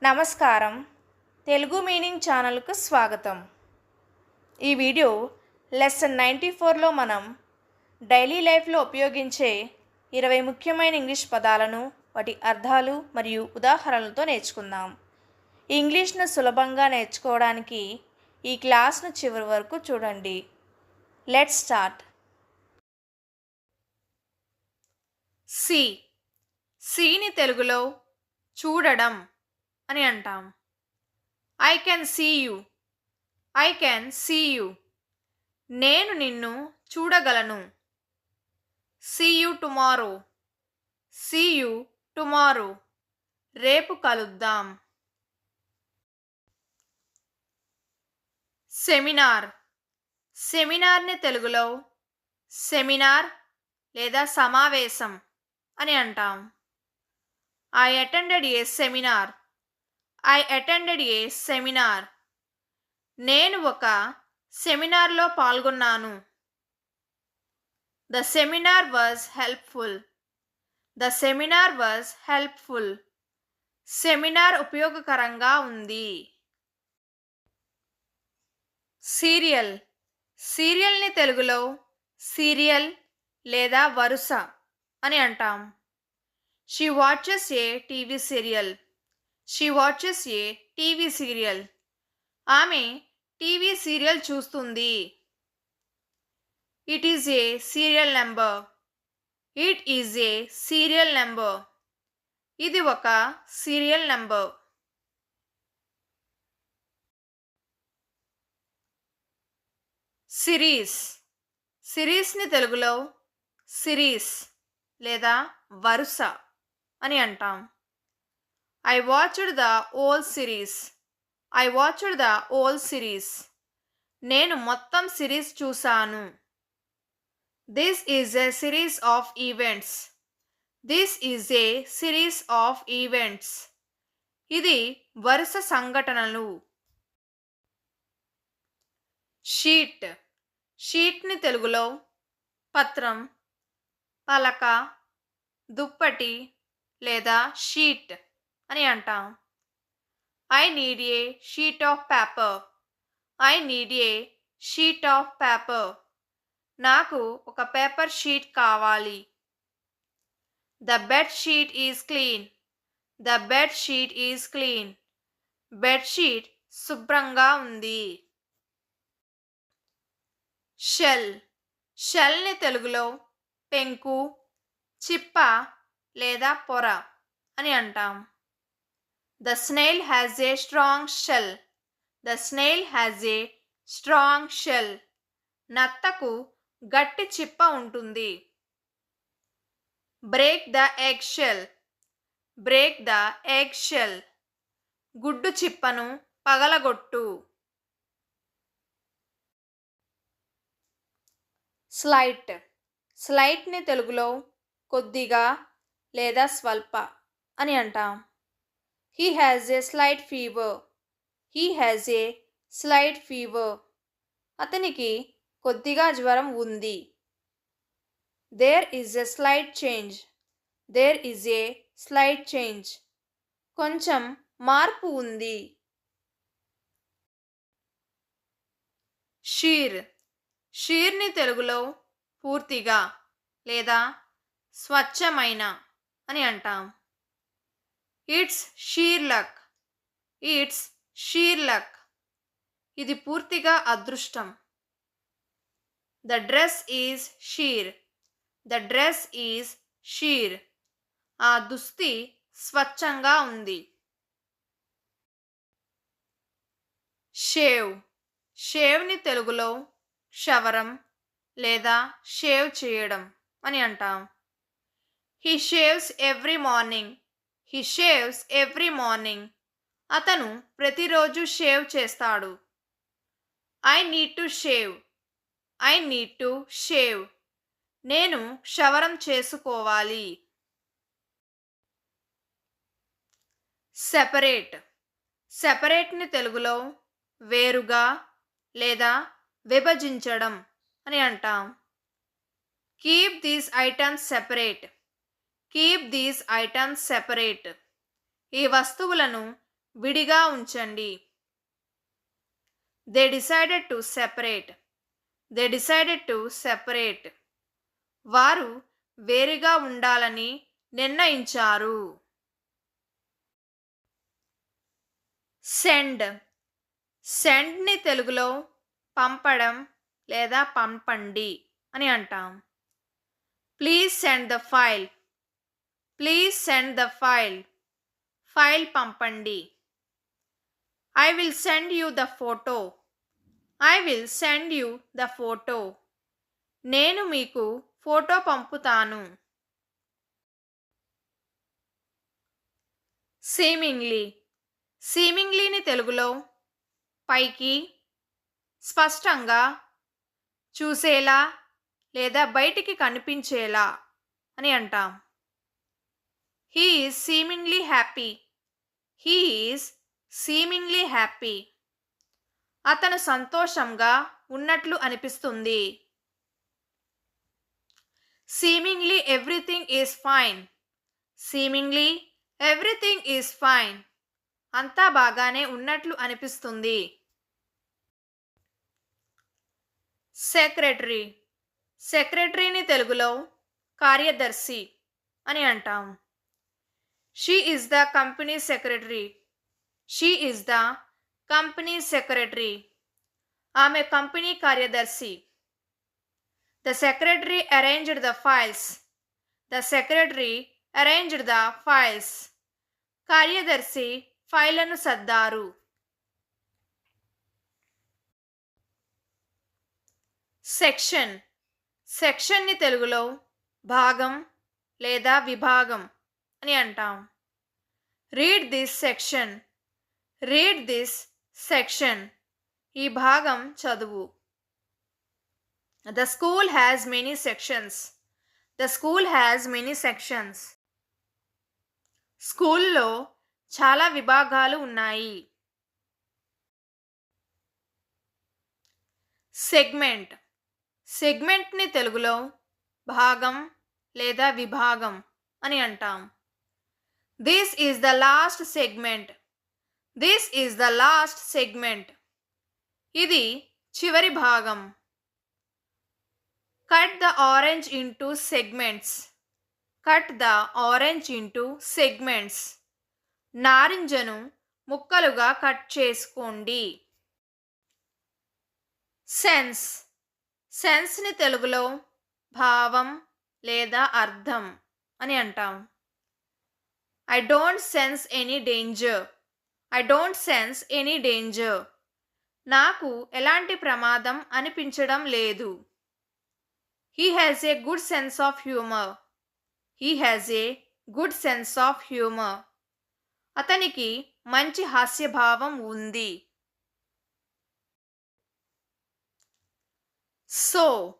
నమస్కారం. తెలుగు మీనింగ్ ఛానల్కు స్వాగతం. ఈ వీడియో లెసన్ 94లో మనం డైలీ లైఫ్లో ఉపయోగించే 20 ముఖ్యమైన ఇంగ్లీష్ పదాలను, వాటి అర్థాలు మరియు ఉదాహరణలతో నేర్చుకుందాం. ఇంగ్లీష్ను సులభంగా నేర్చుకోవడానికి ఈ క్లాస్ను చివరి వరకు చూడండి. Let's start. సీ. సీని తెలుగులో చూడడం అని అంటాం. I can see you. I can see you. నేను నిన్ను చూడగలను. See you tomorrow. See you tomorrow. రేపు కలుద్దాం. సెమినార్. సెమినార్ని తెలుగులో సెమినార్ లేదా సమావేశం అని అంటాం. I attended A seminar. I attended A seminar. నేను ఒక సెమినార్లో పాల్గొన్నాను. The seminar was helpful. The seminar was helpful. Seminar ఉపయోగకరంగా ఉంది. సీరియల్. సీరియల్ని తెలుగులో సీరియల్ లేదా వరుస అని అంటాం. She watches A TV serial. She watches A TV serial. ఆమె టీవీ సీరియల్ చూస్తుంది. It is a serial number. It is a serial number. ఇది ఒక సీరియల్ నెంబర్. సిరీస్. సిరీస్ని తెలుగులో సిరీస్ లేదా వరుస అని అంటాం. I watched the whole series. I watched the whole series. నేను మొత్తం సిరీస్ చూశాను. This is a series of events. This is a series of events. ఇది వరుస సంఘటనలు. షీట్. షీట్ని తెలుగులో పత్రం, పలక, దుప్పటి లేదా షీట్ అని అంటాం. I need a sheet of paper. I need a sheet of paper. నాకు ఒక పేపర్ షీట్ కావాలి. The bed sheet is clean. The bed sheet is clean. Bedsheet శుభ్రంగా ఉంది. షెల్. షెల్ని తెలుగులో పెంకు, చిప్ప లేదా పొర అని అంటాం. The snail has a strong shell. The snail has a strong shell. నత్తకు గట్టి చిప్ప ఉంటుంది. Break the egg shell. Break the egg shell. గుడ్డు చిప్పను పగలగొట్టు. స్లైట్. స్లైట్ని తెలుగులో కొద్దిగా లేదా స్వల్ప అని అంటాం. He has a slight fever. He has a slight fever. అతనికి కొద్దిగా జ్వరం ఉంది. There is a slight change. There is a slight change. కొంచెం మార్పు ఉంది. షీర్. షీర్ని తెలుగులో పూర్తిగా లేదా స్వచ్ఛమైన అని అంటాం. It's sheer luck. It's sheer luck. ఇది పూర్తిగా అదృష్టం. The dress is sheer. The dress is sheer. ఆ దుస్తీ స్వచ్ఛంగా ఉంది. షేవ్. షేవ్ని తెలుగులో క్షవరం లేదా షేవ్ చేయడం అని అంటాం. He shaves every morning. He shaves every morning. అతను ప్రతిరోజు షేవ్ చేస్తాడు. I need to shave. I need to shave. నేను క్షవరం చేసుకోవాలి. సెపరేట్. సెపరేట్ని తెలుగులో వేరుగా లేదా విభజించడం అని అంటాం. Keep these items separate. Keep these items separate. ఈ వస్తువులను విడిగా ఉంచండి. They decided to separate. They decided to separate. వారు వేరుగా ఉండాలని నిర్ణయించారు. సెండ్. సెండ్ని తెలుగులో పంపడం లేదా పంపండి అని అంటాం. Please send the file. Please send the file. File పంపండి. I will send you the photo. I will send you the photo. నేను మీకు ఫోటో పంపుతాను. సీమింగ్లీ. సీమింగ్లీని తెలుగులో పైకి, స్పష్టంగా, చూసేలా లేదా బయటికి కనిపించేలా అని అంటాం. He is seemingly happy. He is seemingly happy. అతను సంతోషంగా ఉన్నట్లు అనిపిస్తుంది. Seemingly everything is fine. Seemingly everything is fine. అంతా బాగానే ఉన్నట్లు అనిపిస్తుంది. సెక్రటరీ. సెక్రటరీని తెలుగులో కార్యదర్శి అని అంటాం. She is the company secretary. She is the company secretary. ఆమె కంపెనీ కార్యదర్శి. The secretary arranged the files. The secretary arranged the files. కార్యదర్శి ఫైళ్లను సర్దారు. సెక్షన్. సెక్షన్ని తెలుగులో భాగం లేదా విభాగం అని అంటాం. Read this section. Read this section. ఈ భాగం చదువు. The school has many sections. The school has many sections. స్కూల్లో చాలా విభాగాలు ఉన్నాయి. సెగ్మెంట్. సెగ్మెంట్ని తెలుగులో భాగం లేదా విభాగం అని అంటాం. This is the last segment. This is the last segment. ఇది చివరి భాగం. Cut the orange into segments. Cut the orange into segments. నారింజను ముక్కలుగా కట్ చేసుకోండి. సెన్స్. సెన్స్ని తెలుగులో భావం లేదా అర్థం అని అంటాం. I don't sense any danger. I don't sense any danger. నాకు ఎలాంటి ప్రమాదం అనిపించడం లేదు. He has a good sense of humour. He has a good sense of humour. అతనికి మంచి హాస్యభావం ఉంది. సో.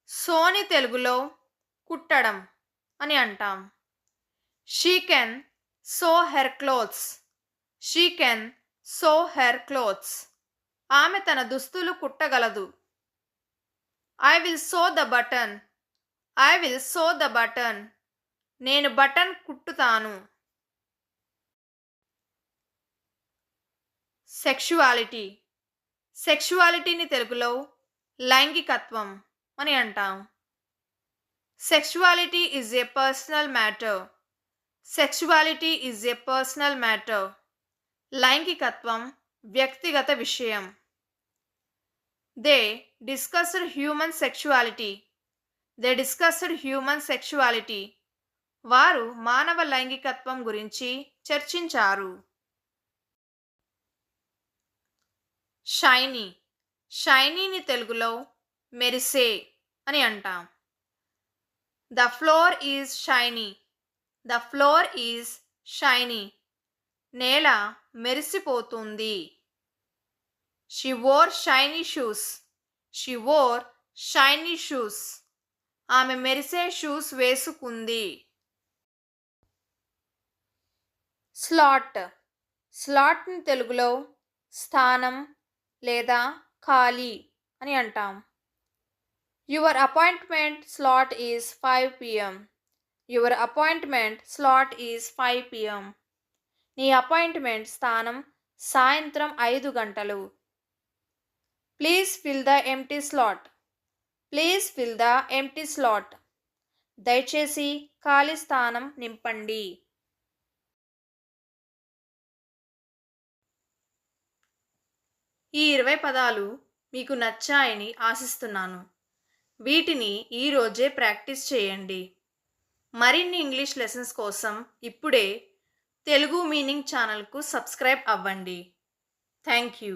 సోని తెలుగులో కుట్టడం అని అంటాం. She can sew her clothes. She can sew her clothes. ఆమె తన దుస్తులు కుట్టగలదు. I will sew the button. I will sew the button. నేను బటన్ కుట్టుతాను. సెక్షువాలిటీ. సెక్షువాలిటీని తెలుగులో లైంగికత్వం అని అంటాం. Sexuality is a personal matter. Sexuality is a personal matter. లైంగికత్వం వ్యక్తిగత విషయం. They discussed human sexuality. They discussed human sexuality. వారు మానవ లైంగికత్వం గురించి చర్చించారు. షైనీ. షైనీని తెలుగులో మెరిసే అని అంటాం. The floor is shiny. The floor is shiny. నేల మెరిసిపోతుంది. She wore shiny shoes. She wore shiny shoes. ఆమె మెరిసే షూస్ వేసుకుంది. స్లాట్. స్లాట్ని తెలుగులో స్థానం లేదా ఖాళీ అని అంటాం. Your appointment slot is 5 PM. Your appointment slot is 5 PM. నీ అపాయింట్మెంట్ స్థానం సాయంత్రం 5 గంటలు. Please fill the empty slot. Please fill the empty slot. దయచేసి ఖాళీ స్థానం నింపండి. ఈ 20 పదాలు మీకు నచ్చాయని ఆశిస్తున్నాను. వీటిని ఈ రోజే ప్రాక్టీస్ చేయండి. మరిన్ని ఇంగ్లీష్ లెసన్స్ కోసం ఇప్పుడే తెలుగు మీనింగ్ ఛానల్కు సబ్స్క్రైబ్ అవ్వండి. Thank you.